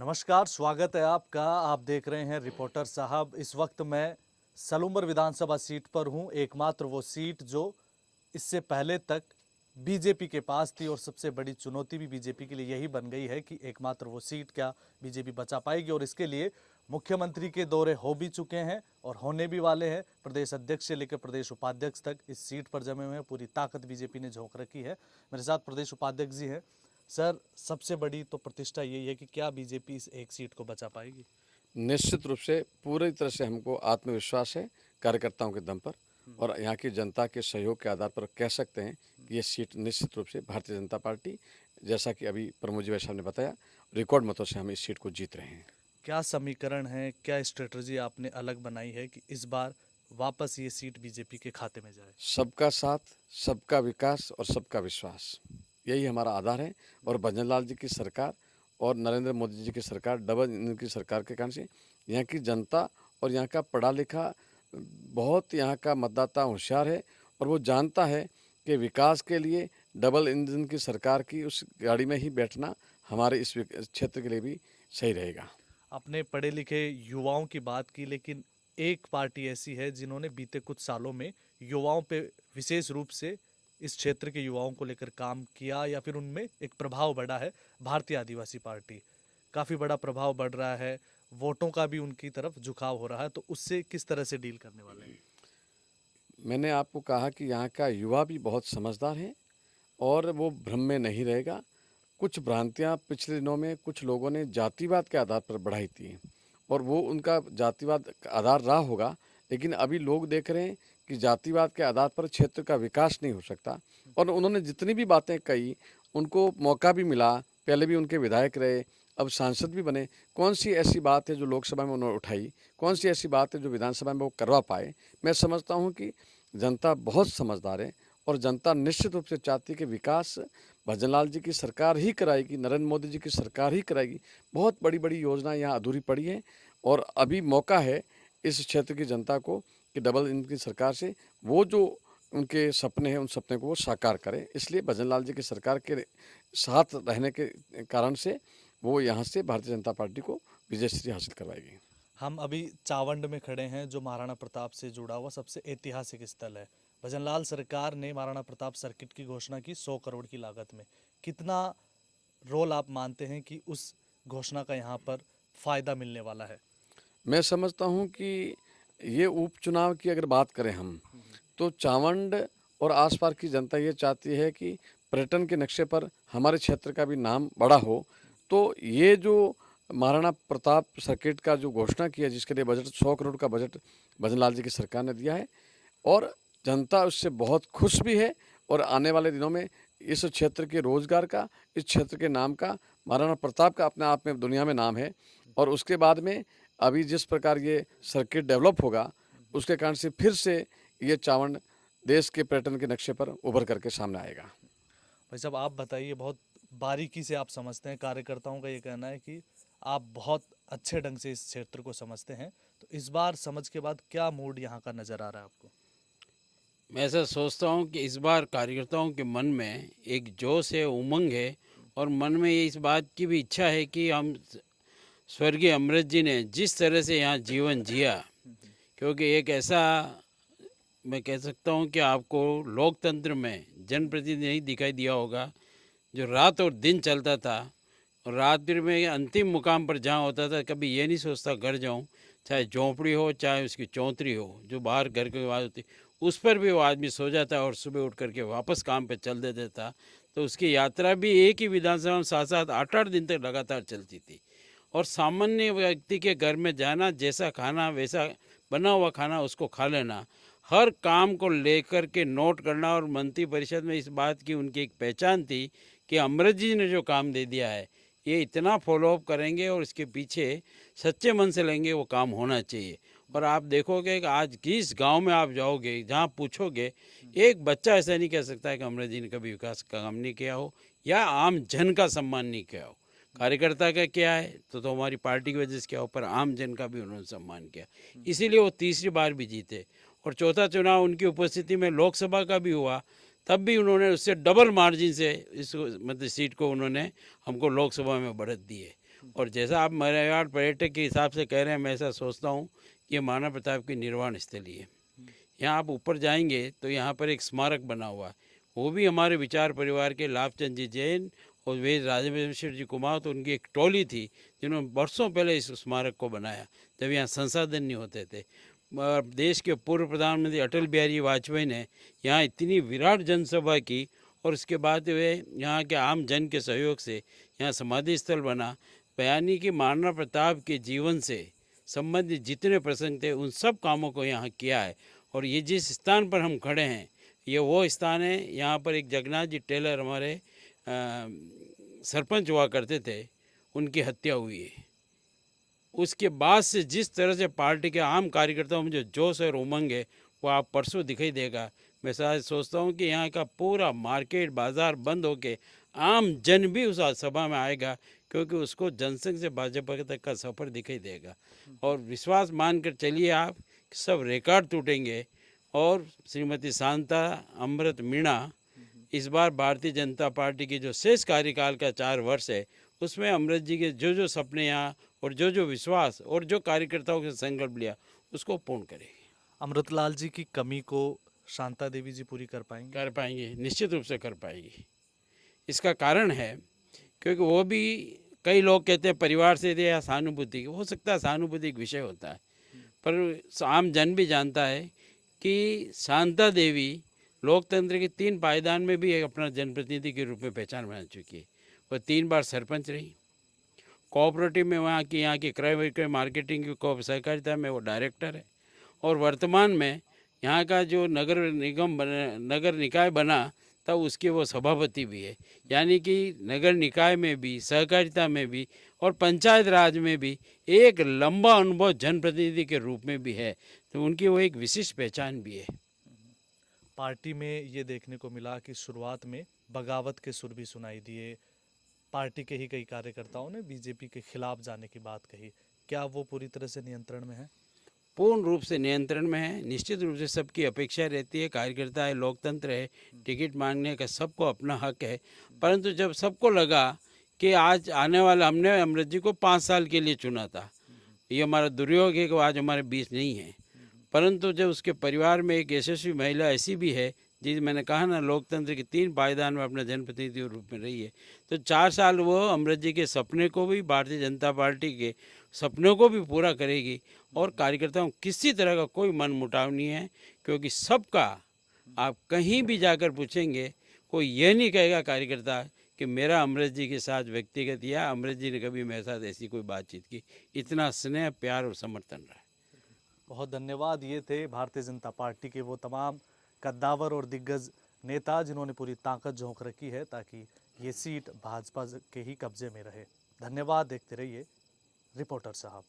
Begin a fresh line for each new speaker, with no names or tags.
नमस्कार, स्वागत है आपका। आप देख रहे हैं रिपोर्टर साहब। इस वक्त मैं सलूम्बर विधानसभा सीट पर हूं। एकमात्र वो सीट जो इससे पहले तक बीजेपी के पास थी और सबसे बड़ी चुनौती भी बीजेपी के लिए यही बन गई है कि एकमात्र वो सीट क्या बीजेपी बचा पाएगी। और इसके लिए मुख्यमंत्री के दौरे हो भी चुके हैं और होने भी वाले हैं। प्रदेश अध्यक्ष से लेकर प्रदेश उपाध्यक्ष तक इस सीट पर जमे हुए हैं। पूरी ताकत बीजेपी ने झोंक रखी है। मेरे साथ प्रदेश उपाध्यक्ष जी हैं। सर, सबसे बड़ी तो प्रतिष्ठा यही है कि क्या बीजेपी इस एक सीट को बचा पाएगी?
निश्चित रूप से पूरी तरह से हमको आत्मविश्वास है कार्यकर्ताओं के दम पर और यहाँ की जनता के सहयोग के आधार पर कह सकते हैं कि ये सीट निश्चित रूप से भारतीय जनता पार्टी, जैसा कि अभी प्रमोद जी भाई साहब ने बताया, रिकॉर्ड मतों से हम इस सीट को जीत रहे हैं।
क्या समीकरण है, क्या स्ट्रेटजी आपने अलग बनाई है कि इस बार वापस ये सीट बीजेपी के खाते में जाए?
सबका साथ, सबका विकास और सबका विश्वास, यही हमारा आधार है। और भजन लाल जी की सरकार और नरेंद्र मोदी जी की सरकार, डबल इंजन की सरकार के कारण से यहाँ की जनता और यहाँ का पढ़ा लिखा बहुत यहाँ का मतदाता होशियार है और वो जानता है कि विकास के लिए डबल इंजन की सरकार की उस गाड़ी में ही बैठना हमारे इस क्षेत्र के लिए भी सही रहेगा।
आपने पढ़े लिखे युवाओं की बात की, लेकिन एक पार्टी ऐसी है जिन्होंने बीते कुछ सालों में युवाओं पे विशेष रूप से इस क्षेत्र के युवाओं को लेकर काम किया या फिर उनमें एक प्रभाव बढ़ा है। भारतीय आदिवासी पार्टी, काफ़ी बड़ा प्रभाव बढ़ रहा है। वोटों का भी उनकी तरफ झुकाव हो रहा है। तो उससे किस तरह से डील करने वाले हैं?
मैंने आपको कहा कि यहाँ का युवा भी बहुत समझदार है और वो भ्रम में नहीं रहेगा। कुछ भ्रांतियाँ पिछले दिनों में कुछ लोगों ने जातिवाद के आधार पर बढ़ाई थी और वो उनका जातिवाद का आधार रहा होगा, लेकिन अभी लोग देख रहे हैं कि जातिवाद के आधार पर क्षेत्र का विकास नहीं हो सकता। और उन्होंने जितनी भी बातें कही उनको मौका भी मिला, पहले भी उनके विधायक रहे, अब सांसद भी बने। कौन सी ऐसी बात है जो लोकसभा में उन्होंने उठाई, कौन सी ऐसी बात है जो विधानसभा में वो करवा पाए? मैं समझता हूँ कि जनता बहुत समझदार है और जनता निश्चित रूप से चाहती है कि विकास भजनलाल जी की सरकार ही कराएगी, नरेंद्र मोदी जी की सरकार ही कराएगी। बहुत बड़ी बड़ी योजनाएं यहाँ अधूरी पड़ी हैं और अभी मौका है इस क्षेत्र की जनता को कि डबल इंजन की सरकार से वो जो उनके सपने हैं उन सपने को वो साकार करें। इसलिए भजनलाल जी की सरकार के साथ रहने के कारण से वो यहाँ से भारतीय जनता पार्टी को विजयश्री हासिल करवाएगी।
हम अभी चावंड में खड़े हैं, जो महाराणा प्रताप से जुड़ा हुआ सबसे ऐतिहासिक स्थल है। भजनलाल सरकार ने महाराणा प्रताप सर्किट की घोषणा की 100 करोड़ की लागत में। कितना रोल आप मानते हैं कि उस घोषणा का यहाँ पर फायदा मिलने वाला है?
मैं समझता हूँ कि ये उपचुनाव की अगर बात करें हम, तो चावंड और आसपास की जनता ये चाहती है कि पर्यटन के नक्शे पर हमारे क्षेत्र का भी नाम बड़ा हो। तो ये जो महाराणा प्रताप सर्किट का जो घोषणा किया, जिसके लिए बजट 100 करोड़ का बजट भजनलाल जी की सरकार ने दिया है और जनता उससे बहुत खुश भी है। और आने वाले दिनों में इस क्षेत्र के रोजगार का, इस क्षेत्र के नाम का, महाराणा प्रताप का अपने आप में दुनिया में नाम है। और उसके बाद में अभी जिस प्रकार ये सर्किट डेवलप होगा, उसके कारण से फिर से ये चावंड देश के पर्यटन के नक्शे पर उभर करके सामने आएगा।
भाई साहब, आप बताइए, बहुत बारीकी से आप समझते हैं। कार्यकर्ताओं का ये कहना है कि आप बहुत अच्छे ढंग से इस क्षेत्र को समझते हैं। तो इस बार समझ के बाद क्या मूड यहाँ का नज़र आ रहा है आपको?
मैं ऐसा सोचता हूँ कि इस बार कार्यकर्ताओं के मन में एक जोश है, उमंग है और मन में ये इस बात की भी इच्छा है कि हम स्वर्गीय अमृत जी ने जिस तरह से यहाँ जीवन जिया, क्योंकि एक ऐसा मैं कह सकता हूँ कि आपको लोकतंत्र में जनप्रतिनिधि नहीं दिखाई दिया होगा जो रात और दिन चलता था और रात्रि में अंतिम मुकाम पर जहाँ होता था, कभी ये नहीं सोचता घर जाऊँ, चाहे झोंपड़ी हो चाहे उसकी चौंतरी हो जो बाहर घर के बाद होती, उस पर भी वो आदमी सो जाता और सुबह उठ करके वापस काम पे चल देता था। तो उसकी यात्रा भी एक ही विधानसभा में 7-7 8-8 दिन तक लगातार चलती थी। और सामान्य व्यक्ति के घर में जाना, जैसा खाना वैसा बना हुआ खाना उसको खा लेना, हर काम को लेकर के नोट करना। और मंत्री परिषद में इस बात की उनकी एक पहचान थी कि अमृत जी ने जो काम दे दिया है ये इतना फॉलोअप करेंगे और इसके पीछे सच्चे मन से लेंगे, वो काम होना चाहिए। और आप देखोगे कि आज किस गांव में आप जाओगे, जहां पूछोगे, एक बच्चा ऐसा नहीं कह सकता है कि अमृत जी ने कभी विकास का काम नहीं किया हो या आम जन का सम्मान नहीं किया हो। कार्यकर्ता का क्या है तो हमारी पार्टी की वजह से क्या हो, पर आम जन का भी उन्होंने सम्मान किया, इसीलिए वो तीसरी बार भी जीते। और चौथा चुनाव उनकी उपस्थिति में लोकसभा का भी हुआ, तब भी उन्होंने उससे डबल मार्जिन से इस मतलब सीट को उन्होंने हमको लोकसभा में बढ़त दी है। और जैसा आप मेवाड़ पर्यटक के हिसाब से कह रहे हैं, मैं ऐसा सोचता हूँ कि ये महाराणा प्रताप की निर्वाण स्थली है। यहाँ आप ऊपर जाएंगे तो यहाँ पर एक स्मारक बना हुआ है, वो भी हमारे विचार परिवार के लाभचंद जी जैन और वेद राजेश्वर जी कुमार, तो उनकी एक टोली थी जिन्होंने वर्षों पहले इस स्मारक को बनाया, जब यहाँ संसाधन नहीं होते थे। देश के पूर्व प्रधानमंत्री अटल बिहारी वाजपेयी ने यहाँ इतनी विराट जनसभा की और उसके बाद वे यहाँ के आम जन के सहयोग से यहाँ समाधि स्थल बना। यानी कि महाराणा प्रताप के जीवन से संबंधित जितने प्रसंग थे उन सब कामों को यहाँ किया है। और ये जिस स्थान पर हम खड़े हैं ये वो स्थान है, यहाँ पर एक जगन्नाथ जी टेलर हमारे सरपंच हुआ करते थे, उनकी हत्या हुई है। उसके बाद से जिस तरह से पार्टी के आम कार्यकर्ताओं में जो जोश और उमंग है वो आप परसों दिखाई देगा। मैं शायद सोचता हूँ कि यहाँ का पूरा मार्केट बाज़ार बंद होके आम जन भी उस सभा में आएगा, क्योंकि उसको जनसंघ से भाजपा तक का सफ़र दिखाई देगा। और विश्वास मानकर चलिए आप, सब रिकॉर्ड टूटेंगे। और श्रीमती शांता अमृत मीणा इस बार भारतीय जनता पार्टी की जो शेष कार्यकाल का 4 वर्ष है उसमें अमृत जी के जो सपने यहाँ और जो विश्वास और जो कार्यकर्ताओं के संकल्प लिया उसको पूर्ण करेगी।
अमृतलाल जी की कमी को शांता देवी जी पूरी कर पाएंगे?
कर पाएंगे, निश्चित रूप से कर पाएगी। इसका कारण है क्योंकि वो भी, कई लोग कहते हैं परिवार से थे या सहानुभूति, हो सकता है सहानुभूति एक विषय होता है, पर आम जन भी जानता है कि शांता देवी लोकतंत्र के 3 पायदान में भी एक अपना जनप्रतिनिधि के रूप में पहचान बना चुकी है। वो 3 बार सरपंच रही, कोऑपरेटिव में यहाँ की क्रय विक्रय मार्केटिंग की सहकारिता में वो डायरेक्टर है, और वर्तमान में यहाँ का जो नगर निकाय बना तब उसके वो सभापति भी है। यानी कि नगर निकाय में भी, सहकारिता में भी और पंचायत राज में भी एक लंबा अनुभव जनप्रतिनिधि के रूप में भी है, तो उनकी वो एक विशिष्ट पहचान भी है।
पार्टी में ये देखने को मिला कि शुरुआत में बगावत के सुर भी सुनाई दिए, पार्टी के ही कई कार्यकर्ताओं ने बीजेपी के खिलाफ जाने की बात कही। क्या वो पूरी तरह से नियंत्रण में है?
पूर्ण रूप से नियंत्रण में है। निश्चित रूप से सबकी अपेक्षा रहती है, कार्यकर्ता है, लोकतंत्र है, टिकट मांगने का सबको अपना हक है। परंतु जब सबको लगा कि आज आने वाला, हमने अमृत जी को 5 साल के लिए चुना था, ये हमारा दुर्योग है कि आज हमारे बीच नहीं है, परंतु जब उसके परिवार में एक यशस्वी महिला ऐसी भी है जी, मैंने कहा ना लोकतंत्र के 3 पायदान में अपना जनप्रतिनिधि के रूप में रही है, तो 4 साल वो अमृत जी के सपने को भी, भारतीय जनता पार्टी के सपनों को भी पूरा करेगी। और कार्यकर्ताओं किसी तरह का कोई मन मुटाव नहीं है, क्योंकि सबका, आप कहीं भी जाकर पूछेंगे कोई ये नहीं कहेगा कार्यकर्ता कि मेरा अमृत जी के साथ व्यक्तिगत या अमृत जी ने कभी मेरे साथ ऐसी कोई बातचीत की। इतना स्नेह, प्यार और समर्थन रहा है।
बहुत धन्यवाद। ये थे भारतीय जनता पार्टी के वो तमाम कद्दावर और दिग्गज नेता जिन्होंने पूरी ताकत झोंक रखी है ताकि ये सीट भाजपा के ही कब्जे में रहे। धन्यवाद। देखते रहिए रिपोर्टर साहब।